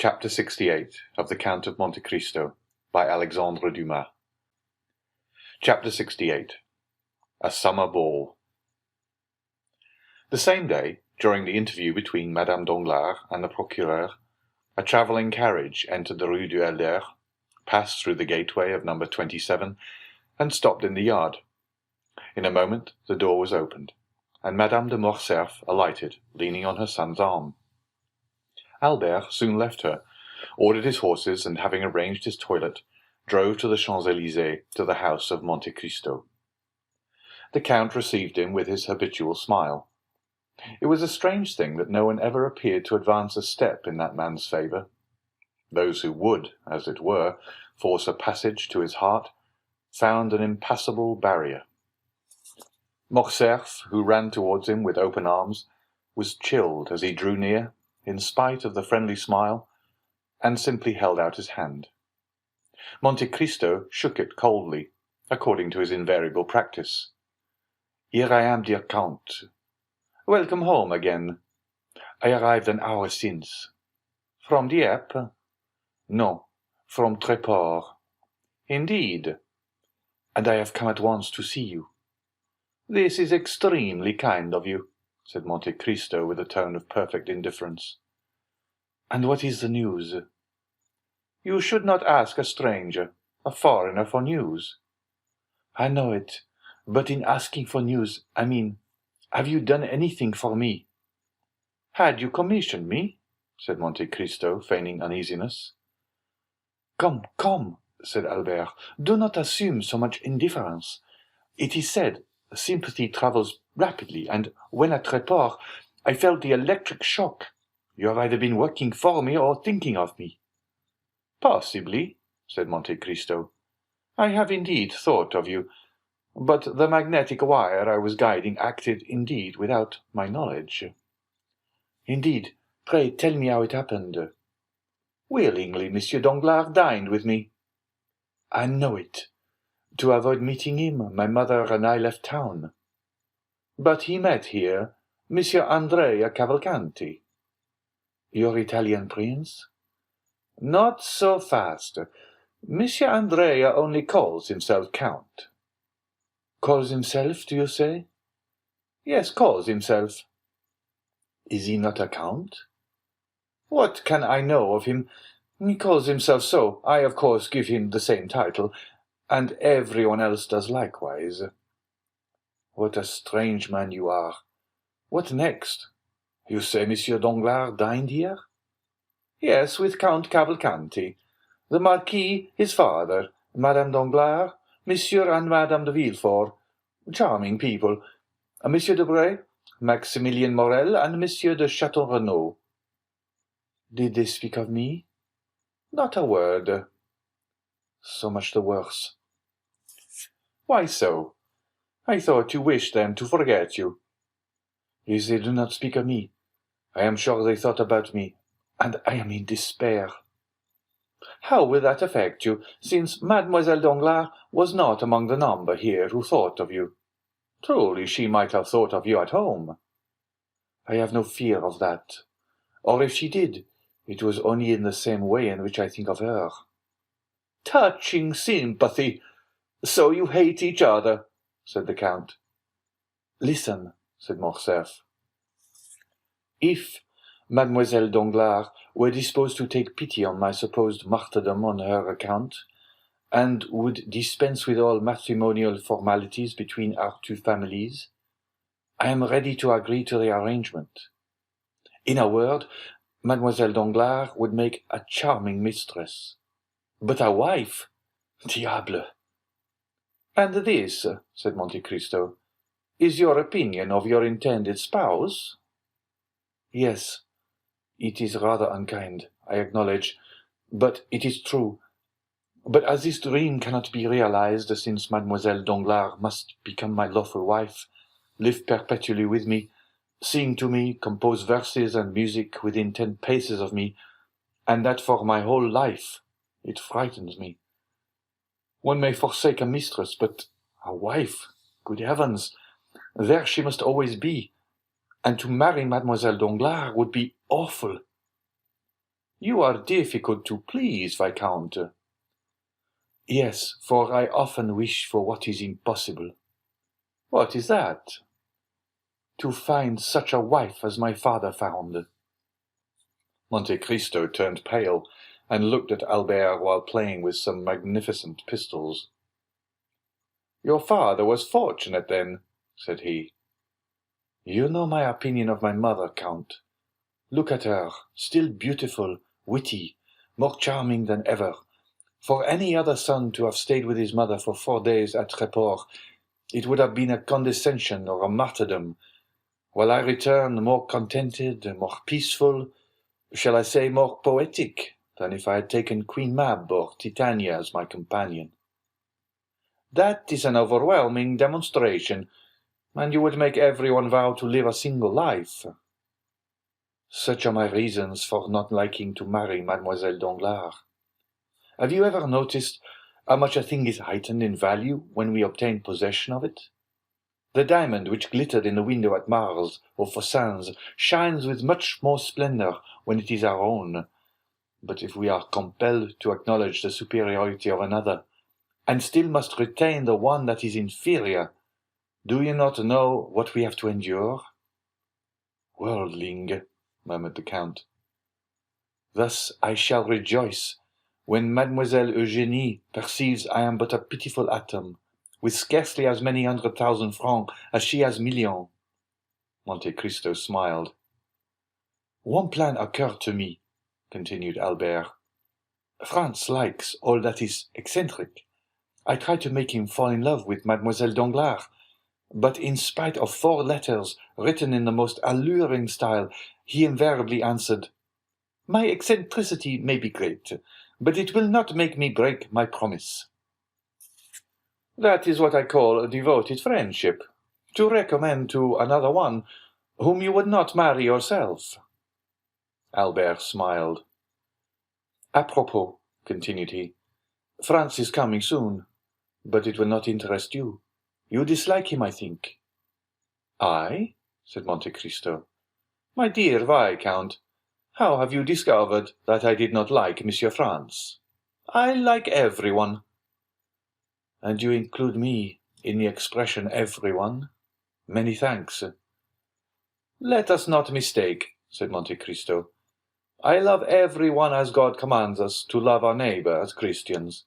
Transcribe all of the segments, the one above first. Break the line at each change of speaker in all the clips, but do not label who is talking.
Chapter 68 of the Count of Monte Cristo by Alexandre Dumas. Chapter 68. A Summer Ball. The same day, during the interview between Madame Danglars and the procureur, a travelling carriage entered the Rue du Helder, passed through the gateway of number 27, and stopped in the yard. In a moment the door was opened, and Madame de Morcerf alighted, leaning on her son's arm. Albert soon left her, ordered his horses, and having arranged his toilet, drove to the Champs-Élysées to the house of Monte Cristo. The Count received him with his habitual smile. It was a strange thing that no one ever appeared to advance a step in that man's favour. Those who would, as it were, force a passage to his heart, found an impassable barrier. Morcerf, who ran towards him with open arms, was chilled as he drew near, in spite of the friendly smile, and simply held out his hand. Monte Cristo shook it coldly, according to his invariable practice. "Here I am, dear Count. Welcome home again. I arrived an hour since. From Dieppe? No, from Tréport. Indeed. And I have come at once to see you. This is extremely kind of you," said Monte Cristo with a tone of perfect indifference. "And what is the news?" "You should not ask a stranger, a foreigner, for news." "I know it, but in asking for news, I mean, have you done anything for me?" "Had you commissioned me?" said Monte Cristo, feigning uneasiness. "Come, come," said Albert, "do not assume so much indifference. It is said, sympathy travels rapidly, and when at Tréport, I felt the electric shock. You have either been working for me or thinking of me." "Possibly," said Monte Cristo. "I have indeed thought of you, but the magnetic wire I was guiding acted indeed without my knowledge." "Indeed, pray tell me how it happened." "Willingly, Monsieur Danglars dined with me." "I know it. To avoid meeting him, my mother and I left town." "But he met here, Monsieur Andrea Cavalcanti." "Your Italian prince?" "Not so fast. Monsieur Andrea only calls himself Count." "Calls himself, do you say?" "Yes, calls himself." "Is he not a count?" "What can I know of him? He calls himself so. I, of course, give him the same title, and everyone else does likewise." "What a strange man you are! What next? You say Monsieur Danglars dined here?" "Yes, with Count Cavalcanti. The Marquis, his father, Madame Danglars, Monsieur and Madame de Villefort. Charming people. Monsieur Debray, Maximilien Morel, and Monsieur de Château-Renaud." "Did they speak of me?" "Not a word." "So much the worse." "Why so? I thought you wished them to forget you." "If they do not speak of me, I am sure they thought about me, and I am in despair." "How will that affect you, since Mademoiselle Danglars was not among the number here who thought of you? Truly, she might have thought of you at home." "I have no fear of that. Or if she did, it was only in the same way in which I think of her." "Touching sympathy! So you hate each other," said the Count. "Listen," said Morcerf. "If Mademoiselle Danglars were disposed to take pity on my supposed martyrdom on her account, and would dispense with all matrimonial formalities between our two families, I am ready to agree to the arrangement. In a word, Mademoiselle Danglars would make a charming mistress. But a wife? Diable!" "And this," said Monte Cristo, "is your opinion of your intended spouse?" "Yes. It is rather unkind, I acknowledge, but it is true. But as this dream cannot be realized, since Mademoiselle Danglars must become my lawful wife, live perpetually with me, sing to me, compose verses and music within 10 paces of me, and that for my whole life, it frightens me. One may forsake a mistress, but a wife, good heavens, there she must always be, and to marry Mademoiselle Danglars would be awful." You are difficult to please, Viscount. Yes, for I often wish for what is impossible. What is that? To find such a wife as my father found. Monte Cristo turned pale and looked at Albert while playing with some magnificent pistols. Your father was fortunate, then, said he. You know my opinion of my mother, Count. Look at her, still beautiful, witty, more charming than ever. For any other son to have stayed with his mother for 4 days at Tréport, it would have been a condescension or a martyrdom, while I return more contented, more peaceful, shall I say more poetic, than if I had taken Queen Mab or Titania as my companion. That is an overwhelming demonstration, and you would make everyone vow to live a single life. Such are my reasons for not liking to marry Mademoiselle Danglars. Have you ever noticed how much a thing is heightened in value when we obtain possession of it? The diamond which glittered in the window at Mars or Fossin's shines with much more splendor when it is our own. But if we are compelled to acknowledge the superiority of another, and still must retain the one that is inferior, do you not know what we have to endure? Worldling, murmured the Count. Thus I shall rejoice when Mademoiselle Eugénie perceives I am but a pitiful atom, with scarcely as many 100,000 francs as she has millions. Monte Cristo smiled. One plan occurred to me, continued Albert. France likes all that is eccentric. I tried to make him fall in love with Mademoiselle Danglars, but in spite of 4 letters written in the most alluring style, he invariably answered, My eccentricity may be great, but it will not make me break my promise. That is what I call a devoted friendship, to recommend to another one whom you would not marry yourself. Albert smiled. Apropos, continued he, France is coming soon, but it will not interest you. You dislike him, I think. I? Said Monte Cristo. My dear Viscount, how have you discovered that I did not like Monsieur France? I like everyone. And you include me in the expression everyone? Many thanks. Let us not mistake, said Monte Cristo. I love everyone as God commands us to love our neighbour as Christians.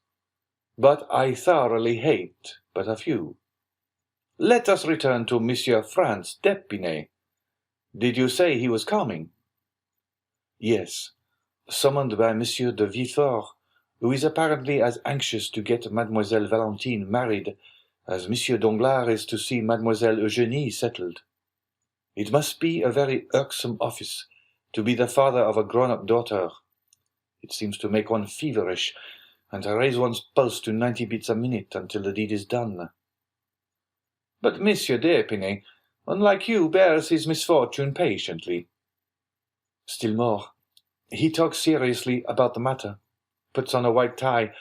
But I thoroughly hate but a few. Let us return to Monsieur France d'Épinay. Did you say he was coming? Yes, summoned by Monsieur de Villefort, who is apparently as anxious to get Mademoiselle Valentine married as Monsieur Danglars is to see Mademoiselle Eugénie settled. It must be a very irksome office to be the father of a grown-up daughter. It seems to make one feverish, and to raise one's pulse to 90 beats a minute until the deed is done. But Monsieur d'Épinay, unlike you, bears his misfortune patiently. Still more, he talks seriously about the matter, puts on a white tie,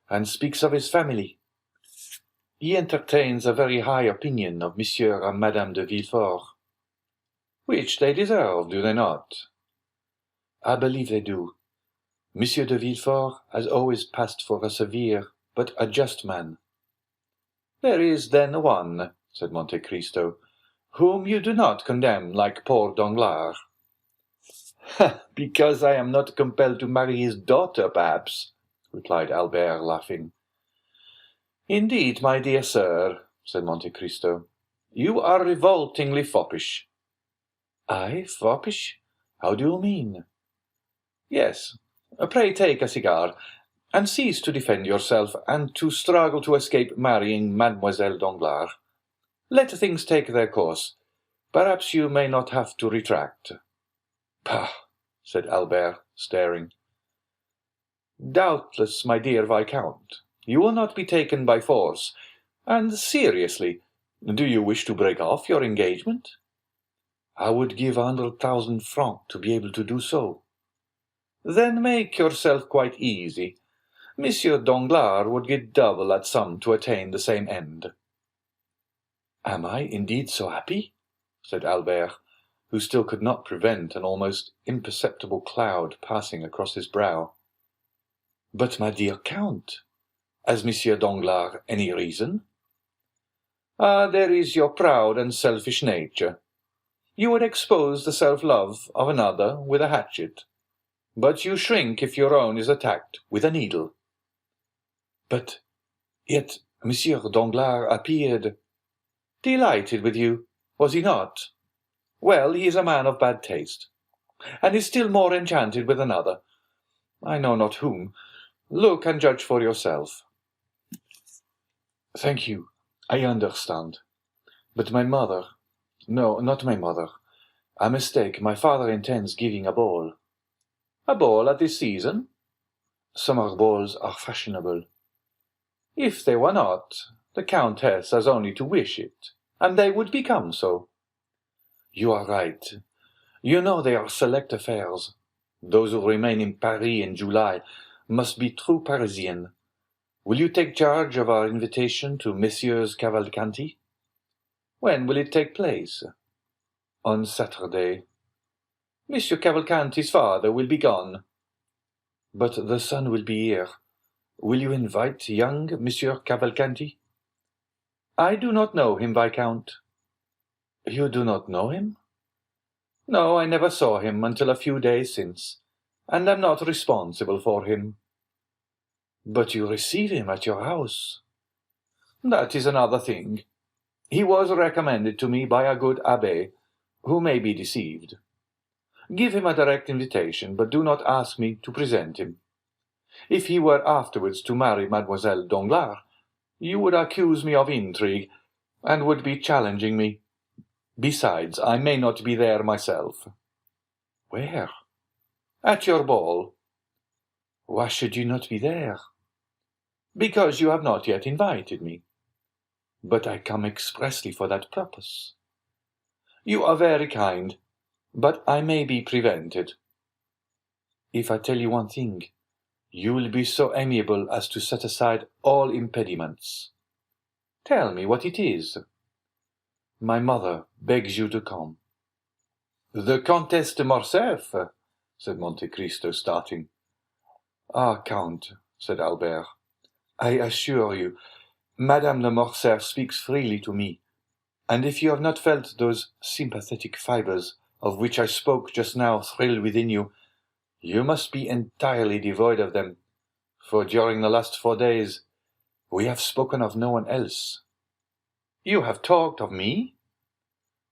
and speaks of his family. He entertains a very high opinion of Monsieur and Madame de Villefort. Which they deserve, do they not? I believe they do. Monsieur de Villefort has always passed for a severe but a just man. There is then one, said Monte Cristo, whom you do not condemn like poor Danglars. Because I am not compelled to marry his daughter, perhaps, replied Albert, laughing. Indeed, my dear sir, said Monte Cristo, you are revoltingly foppish. I, foppish? How do you mean? Yes, pray take a cigar, and cease to defend yourself and to struggle to escape marrying Mademoiselle Danglars. Let things take their course. Perhaps you may not have to retract. Pah, said Albert, staring. Doubtless, my dear Viscount, you will not be taken by force. And seriously, do you wish to break off your engagement? I would give 100,000 francs to be able to do so. Then make yourself quite easy. Monsieur Danglars would give double that sum to attain the same end. Am I indeed so happy? Said Albert, who still could not prevent an almost imperceptible cloud passing across his brow. "But, my dear Count, has Monsieur Danglars any reason?" "Ah, there is your proud and selfish nature. You would expose the self-love of another with a hatchet, but you shrink if your own is attacked with a needle." "But yet Monsieur Danglars appeared—" "Delighted with you, was he not? Well, he is a man of bad taste, and is still more enchanted with another, I know not whom. Look and judge for yourself." "Thank you, I understand. But my mother— no, not my mother. A mistake. My father intends giving a ball." "A ball at this season?" "Summer balls are fashionable." "If they were not, the Countess has only to wish it, and they would become so." "You are right. You know they are select affairs. Those who remain in Paris in July must be true Parisians. Will you take charge of our invitation to Messieurs Cavalcanti?" "When will it take place?" "On Saturday." "Monsieur Cavalcanti's father will be gone." "But the son will be here. Will you invite young Monsieur Cavalcanti?" "I do not know him, Viscount." "You do not know him?" "No, I never saw him until a few days since, and am not responsible for him." "But you receive him at your house." "That is another thing. He was recommended to me by a good abbé, who may be deceived. Give him a direct invitation, but do not ask me to present him. If he were afterwards to marry Mademoiselle Danglars, you would accuse me of intrigue, and would be challenging me. Besides, I may not be there myself." "Where?" "At your ball." "Why should you not be there?" "Because you have not yet invited me." "But I come expressly for that purpose." "You are very kind, but I may be prevented." "If I tell you one thing, you will be so amiable as to set aside all impediments." "Tell me what it is." "My mother begs you to come." "The Comtesse de Morcerf?" said Monte Cristo, starting. "Ah, Count," said Albert, "I assure you, Madame de Morcerf speaks freely to me, and if you have not felt those sympathetic fibres of which I spoke just now thrill within you, you must be entirely devoid of them, for during the last 4 days we have spoken of no one else." "You have talked of me?"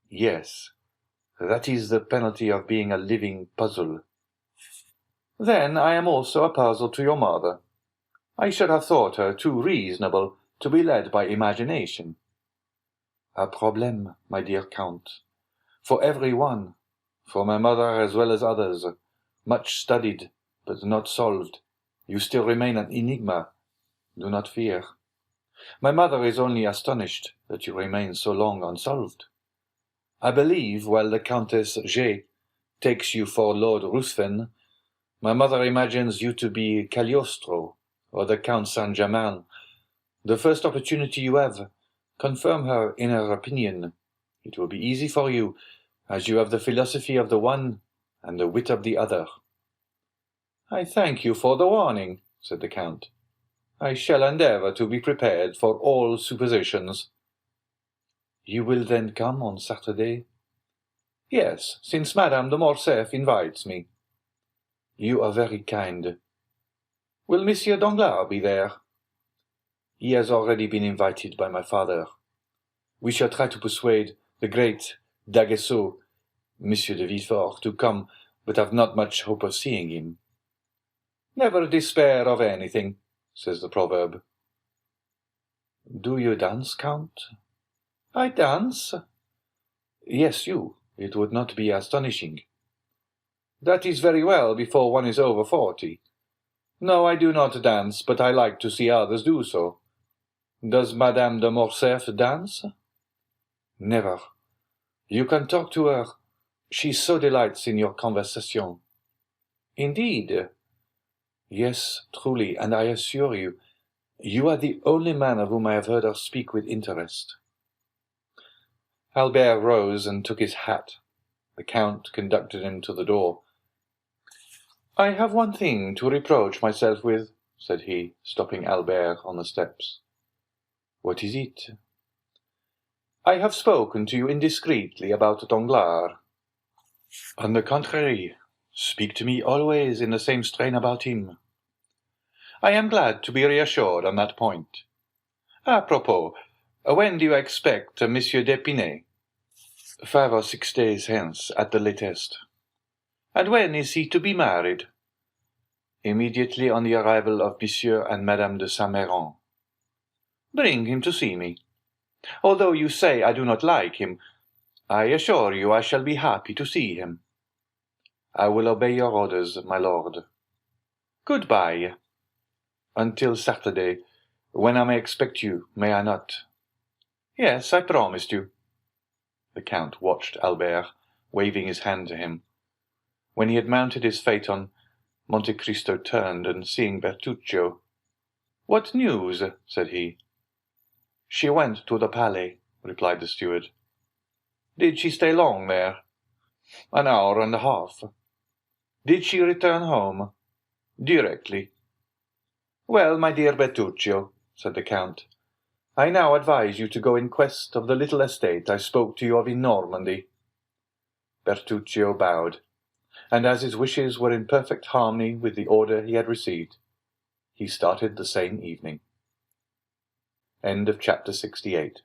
"Yes, that is the penalty of being a living puzzle." "Then I am also a puzzle to your mother. I should have thought her too reasonable to be led by imagination." "A problem, my dear Count, for every one, for my mother as well as others, much studied, but not solved. You still remain an enigma. Do not fear. My mother is only astonished that you remain so long unsolved. I believe, while the Countess G. takes you for Lord Ruthven, my mother imagines you to be Cagliostro, or the Count Saint-Germain. The first opportunity you have, confirm her in her opinion. It will be easy for you, as you have the philosophy of the one and the wit of the other." "I thank you for the warning," said the Count. "I shall endeavour to be prepared for all suppositions." "You will then come on Saturday?" "Yes, since Madame de Morcerf invites me." "You are very kind." "Will Monsieur Danglars be there?" "He has already been invited by my father. We shall try to persuade the great D'Aguesseau, Monsieur de Villefort, to come, but have not much hope of seeing him." "Never despair of anything," says the proverb. "Do you dance, Count?" "I dance?" "Yes, you. It would not be astonishing." "That is very well before one is over 40. No, I do not dance, but I like to see others do so. Does Madame de Morcerf dance?" "Never. You can talk to her. She so delights in your conversation." "Indeed?" "Yes, truly, and I assure you, you are the only man of whom I have heard her speak with interest." Albert rose and took his hat. The Count conducted him to the door. "I have one thing to reproach myself with," said he, stopping Albert on the steps. "What is it?" "I have spoken to you indiscreetly about Danglars." "On the contrary, speak to me always in the same strain about him." "I am glad to be reassured on that point. Apropos, when do you expect Monsieur d'Épinay?" 5 or 6 days hence, at the latest." "And when is he to be married?" "Immediately on the arrival of Monsieur and Madame de Saint-Méran." "Bring him to see me. Although you say I do not like him, I assure you I shall be happy to see him." "I will obey your orders, my lord." "Good-bye." "Until Saturday, when I may expect you, may I not?" "Yes, I promised you." The Count watched Albert, waving his hand to him. When he had mounted his phaeton, Monte Cristo turned, and seeing Bertuccio, "What news?" said he. "She went to the Palais," replied the steward. "Did she stay long there?" "An hour and a half." "Did she return home?" "Directly." "Well, my dear Bertuccio," said the Count, "I now advise you to go in quest of the little estate I spoke to you of in Normandy." Bertuccio bowed, and as his wishes were in perfect harmony with the order he had received, he started the same evening. End of chapter 68.